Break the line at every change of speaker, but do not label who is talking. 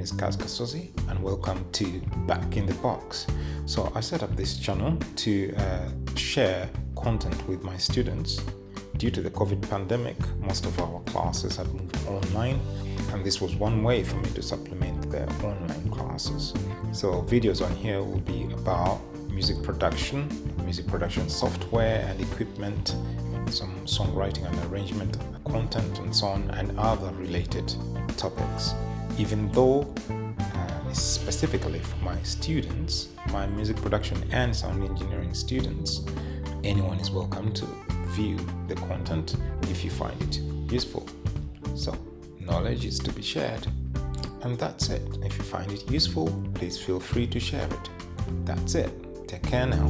is Kaz Kasozi, and welcome to Back in the Box. So I set up this channel to share content with my students. Due to the COVID pandemic, most of our classes have moved online, and this was one way for me to supplement their online classes. So videos on here will be about music production software and equipment, some songwriting and arrangement content, and so on, and other related topics. Even though it's specifically for my students, my music production and sound engineering students, anyone is welcome to view the content if you find it useful. So knowledge is to be shared, and that's it. If you find it useful, please feel free to share it. That's it. Take care now.